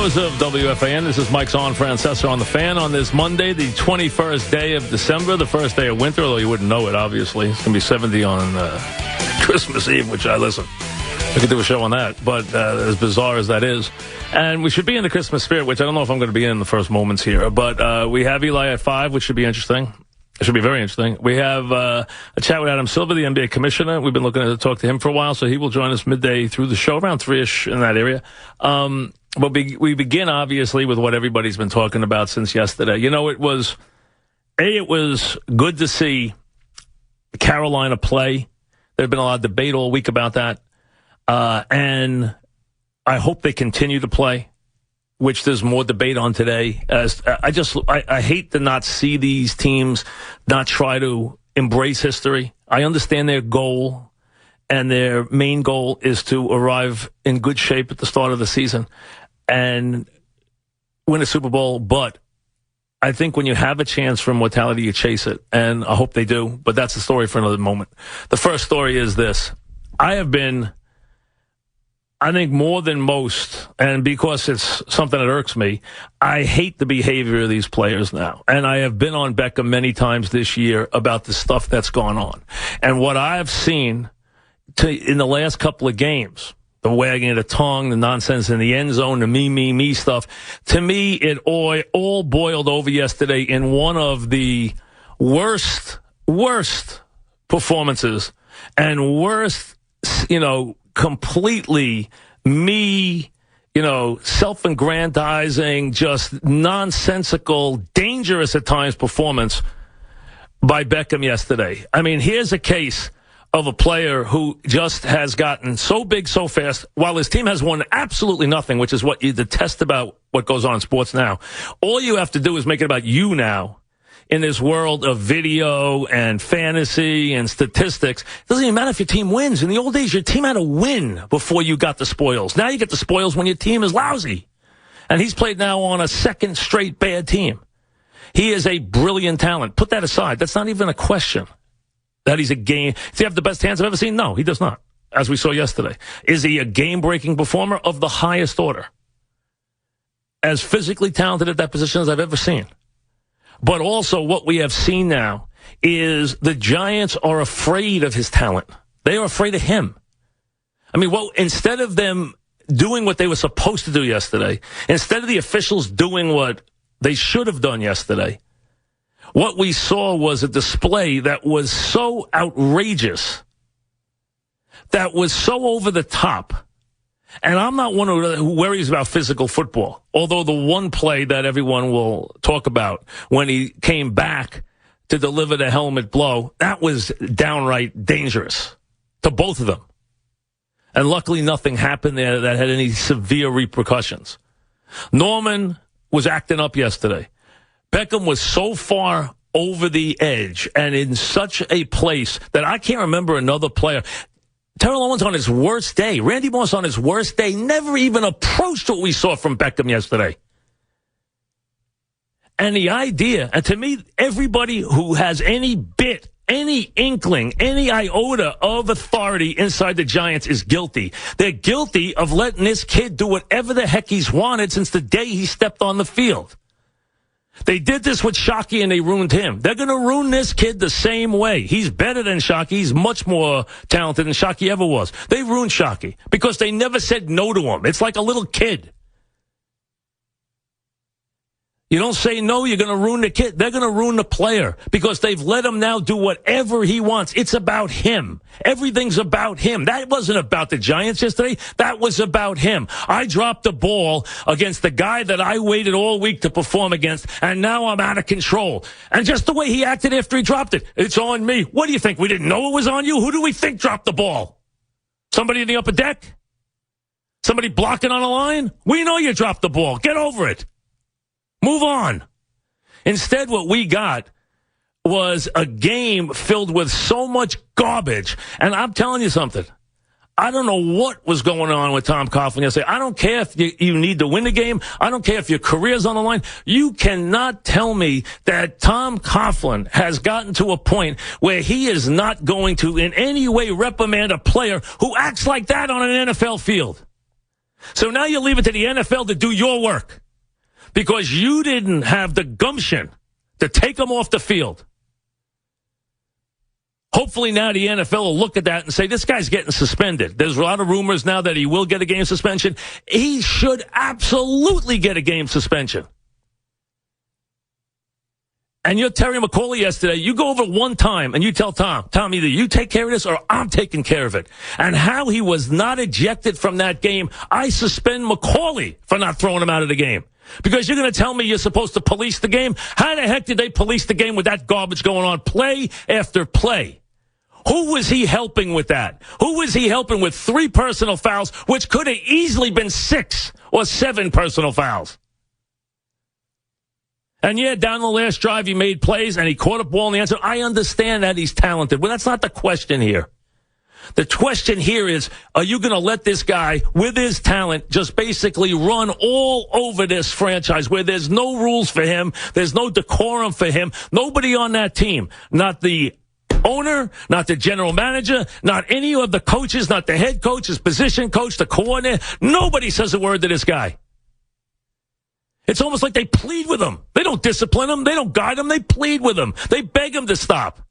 studios of WFAN. This is Mike Francesa on the Fan on this Monday, the 21st day of December, the first day of winter, although you wouldn't know it, obviously. It's going to be 70 on Christmas Eve, which listen. We could do a show on that, but as bizarre as that is. And we should be in the Christmas spirit, which I don't know if I'm going to be in the first moments here. But we have Eli at 5, which should be interesting. It should be very interesting. We have a chat with Adam Silver, the NBA commissioner. We've been looking to talk to him for a while, so he will join us midday through the show, around 3-ish in that area. But we begin, obviously, with what everybody's been talking about since yesterday. You know, it was good to see Carolina play. There's been a lot of debate all week about that. And I hope they continue to play, which there's more debate on today. I hate to not see these teams not try to embrace history. I understand their goal, and their main goal is to arrive in good shape at the start of the season and win a Super Bowl. But I think when you have a chance for immortality, you chase it, and I hope they do. But that's the story for another moment. The first story is this. I think more than most, and because it's something that irks me, I hate the behavior of these players now. And I have been on Beckham many times this year about the stuff that's gone on. And what I've seen in the last couple of games, the wagging of the tongue, the nonsense in the end zone, the me stuff, to me, it all boiled over yesterday in one of the worst performances and worst, completely self-aggrandizing, just nonsensical, dangerous at times performance by Beckham yesterday. I mean, here's a case of a player who just has gotten so big so fast while his team has won absolutely nothing, which is what you detest about what goes on in sports now. All you have to do is make it about you now. In this world of video and fantasy and statistics, it doesn't even matter if your team wins. In the old days, your team had to win before you got the spoils. Now you get the spoils when your team is lousy. And he's played now on a second straight bad team. He is a brilliant talent. Put that aside. That's not even a question. That he's a game. Does he have the best hands I've ever seen? No, he does not, as we saw yesterday. Is he a game-breaking performer of the highest order? As physically talented at that position as I've ever seen. But also what we have seen now is the Giants are afraid of his talent. They are afraid of him. I mean, instead of them doing what they were supposed to do yesterday, instead of the officials doing what they should have done yesterday, what we saw was a display that was so outrageous, that was so over the top. And I'm not one who worries about physical football, although the one play that everyone will talk about when he came back to deliver the helmet blow, that was downright dangerous to both of them. And luckily nothing happened there that had any severe repercussions. Norman was acting up yesterday. Beckham was so far over the edge and in such a place that I can't remember another player. Terrell Owens on his worst day, Randy Moss on his worst day, never even approached what we saw from Beckham yesterday. And the idea, and to me, everybody who has any bit, any inkling, any iota of authority inside the Giants is guilty. They're guilty of letting this kid do whatever the heck he's wanted since the day he stepped on the field. They did this with Shockey and they ruined him. They're going to ruin this kid the same way. He's better than Shockey. He's much more talented than Shockey ever was. They ruined Shockey because they never said no to him. It's like a little kid. You don't say no, you're going to ruin the kid. They're going to ruin the player because they've let him now do whatever he wants. It's about him. Everything's about him. That wasn't about the Giants yesterday. That was about him. I dropped the ball against the guy that I waited all week to perform against, and now I'm out of control. And just the way he acted after he dropped it, it's on me. What do you think? We didn't know it was on you? Who do we think dropped the ball? Somebody in the upper deck? Somebody blocking on a line? We know you dropped the ball. Get over it. Move on. Instead, what we got was a game filled with so much garbage. And I'm telling you something. I don't know what was going on with Tom Coughlin yesterday. I don't care if you need to win the game. I don't care if your career's on the line. You cannot tell me that Tom Coughlin has gotten to a point where he is not going to in any way reprimand a player who acts like that on an NFL field. So now you leave it to the NFL to do your work because you didn't have the gumption to take him off the field. Hopefully now the NFL will look at that and say, this guy's getting suspended. There's a lot of rumors now that he will get a game suspension. He should absolutely get a game suspension. And you're Terry McCauley yesterday. You go over one time and you tell Tom, either you take care of this or I'm taking care of it. And how he was not ejected from that game, I suspend McCauley for not throwing him out of the game. Because you're going to tell me you're supposed to police the game? How the heck did they police the game with that garbage going on play after play? Who was he helping with that? Who was he helping with 3 personal fouls, which could have easily been 6 or 7 personal fouls? And yeah, down the last drive, he made plays and he caught a ball in the end zone. I understand that he's talented. Well, that's not the question here. The question here is, are you going to let this guy with his talent just basically run all over this franchise where there's no rules for him, there's no decorum for him, nobody on that team, not the owner, not the general manager, not any of the coaches, not the head coach, his position coach, the coordinator. Nobody says a word to this guy. It's almost like they plead with him. They don't discipline him. They don't guide him. They plead with him. They beg him to stop.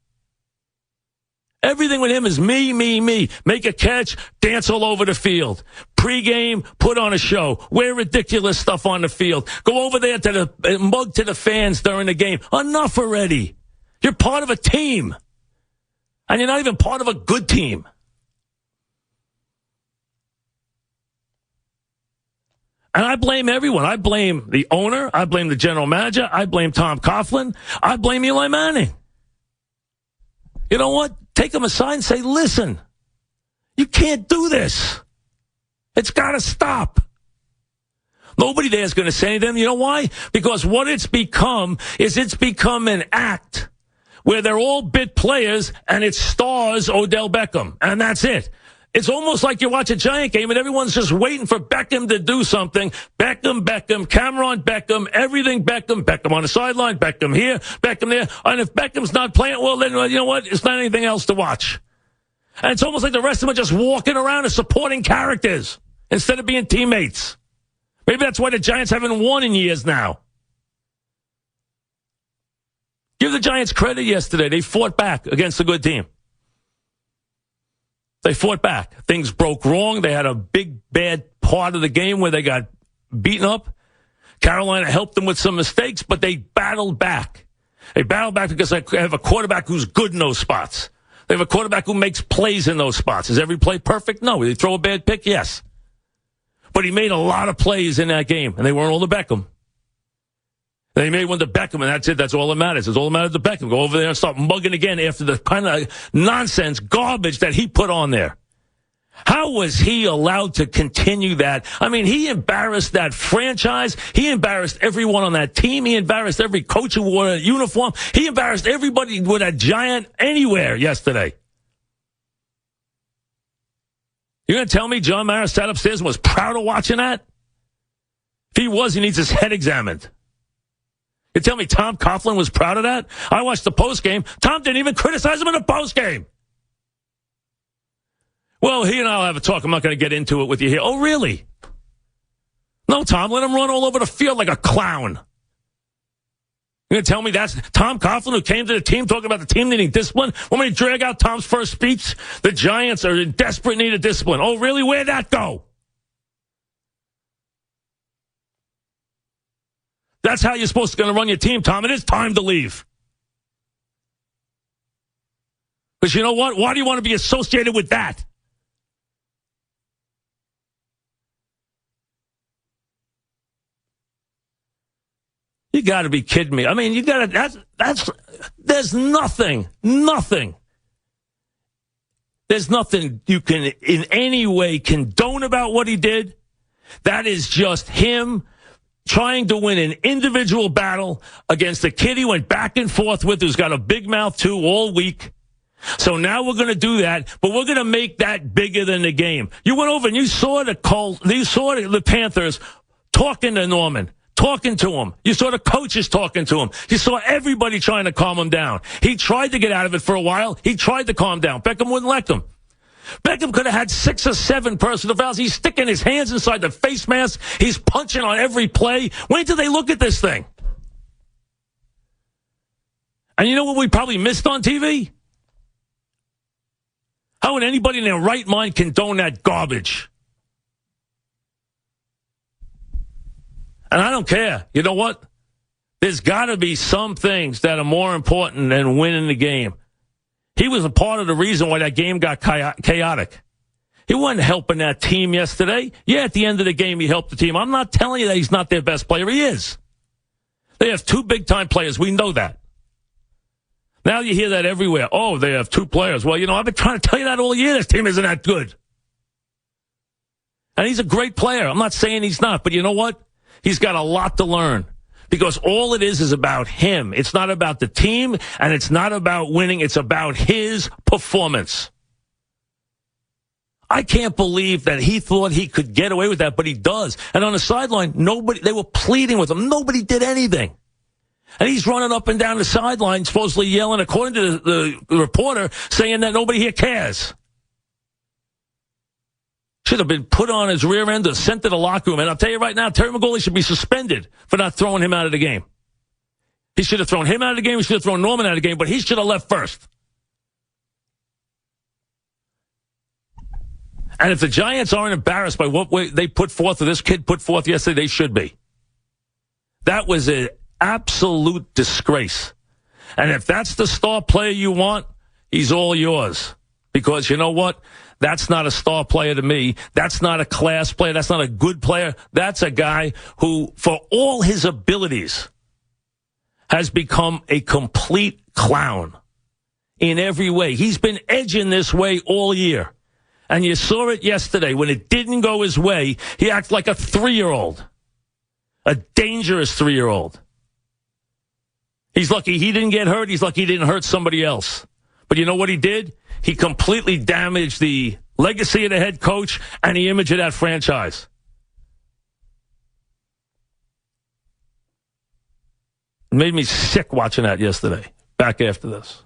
Everything with him is me, me, me. Make a catch, dance all over the field. Pre-game, put on a show. Wear ridiculous stuff on the field. Go over there to the mug to the fans during the game. Enough already. You're part of a team. And you're not even part of a good team. And I blame everyone. I blame the owner. I blame the general manager. I blame Tom Coughlin. I blame Eli Manning. You know what? Take them aside and say, listen, you can't do this. It's got to stop. Nobody there is going to say anything. You know why? Because what it's become is it's become an act where they're all bit players and it stars Odell Beckham. And that's it. It's almost like you watch a Giant game and everyone's just waiting for Beckham to do something. Beckham, Cameron Beckham, everything Beckham. Beckham on the sideline, Beckham here, Beckham there. And if Beckham's not playing, well, then you know what? It's not anything else to watch. And it's almost like the rest of them are just walking around as supporting characters instead of being teammates. Maybe that's why the Giants haven't won in years now. Give the Giants credit yesterday. They fought back against a good team. They fought back. Things broke wrong. They had a big, bad part of the game where they got beaten up. Carolina helped them with some mistakes, but they battled back. They battled back because they have a quarterback who's good in those spots. They have a quarterback who makes plays in those spots. Is every play perfect? No. Did he throw a bad pick? Yes. But he made a lot of plays in that game, and they weren't all to Beckham. They made one to Beckham, and that's it. That's all that matters. It's all that matters to Beckham. Go over there and start mugging again after the kind of nonsense, garbage that he put on there. How was he allowed to continue that? I mean, he embarrassed that franchise. He embarrassed everyone on that team. He embarrassed every coach who wore a uniform. He embarrassed everybody with a Giant anywhere yesterday. You're going to tell me John Mara sat upstairs and was proud of watching that? If he was, he needs his head examined. You tell me Tom Coughlin was proud of that? I watched the postgame. Tom didn't even criticize him in the postgame. Well, he and I will have a talk. I'm not going to get into it with you here. Oh, really? No, Tom, let him run all over the field like a clown. You're going to tell me that's Tom Coughlin who came to the team talking about the team needing discipline? Want me to drag out Tom's first speech? The Giants are in desperate need of discipline. Oh, really? Where'd that go? That's how you're supposed to run your team, Tom. It is time to leave. Because you know what? Why do you want to be associated with that? You got to be kidding me. I mean, you got to, there's nothing. There's nothing you can in any way condone about what he did. That is just him trying to win an individual battle against a kid he went back and forth with who's got a big mouth too all week. So now we're going to do that, but we're going to make that bigger than the game. You went over and you saw the Panthers talking to Norman, talking to him. You saw the coaches talking to him. You saw everybody trying to calm him down. He tried to get out of it for a while. He tried to calm down. Beckham wouldn't let him. Beckham could have had 6 or 7 personal fouls. He's sticking his hands inside the face mask. He's punching on every play. Wait till they look at this thing. And you know what we probably missed on TV? How would anybody in their right mind condone that garbage? And I don't care. You know what? There's got to be some things that are more important than winning the game. He was a part of the reason why that game got chaotic. He wasn't helping that team yesterday. Yeah, at the end of the game, he helped the team. I'm not telling you that he's not their best player. He is. They have 2 big-time players. We know that. Now you hear that everywhere. Oh, they have 2 players. Well, I've been trying to tell you that all year. This team isn't that good. And he's a great player. I'm not saying he's not, but you know what? He's got a lot to learn. Because all it is about him. It's not about the team, and it's not about winning. It's about his performance. I can't believe that he thought he could get away with that, but he does. And on the sideline, they were pleading with him. Nobody did anything. And he's running up and down the sideline, supposedly yelling, according to the reporter, saying that nobody here cares. Should have been put on his rear end or sent to the locker room. And I'll tell you right now, Terry McGauley should be suspended for not throwing him out of the game. He should have thrown him out of the game. He should have thrown Norman out of the game, but he should have left first. And if the Giants aren't embarrassed by what they put forth, or this kid put forth yesterday, they should be. That was an absolute disgrace. And if that's the star player you want, he's all yours. Because you know what? That's not a star player to me. That's not a class player. That's not a good player. That's a guy who, for all his abilities, has become a complete clown in every way. He's been edging this way all year. And you saw it yesterday. When it didn't go his way, he acted like a 3-year-old. A dangerous 3-year-old. He's lucky he didn't get hurt. He's lucky he didn't hurt somebody else. But you know what he did? He completely damaged the legacy of the head coach and the image of that franchise. It made me sick watching that yesterday. Back after this.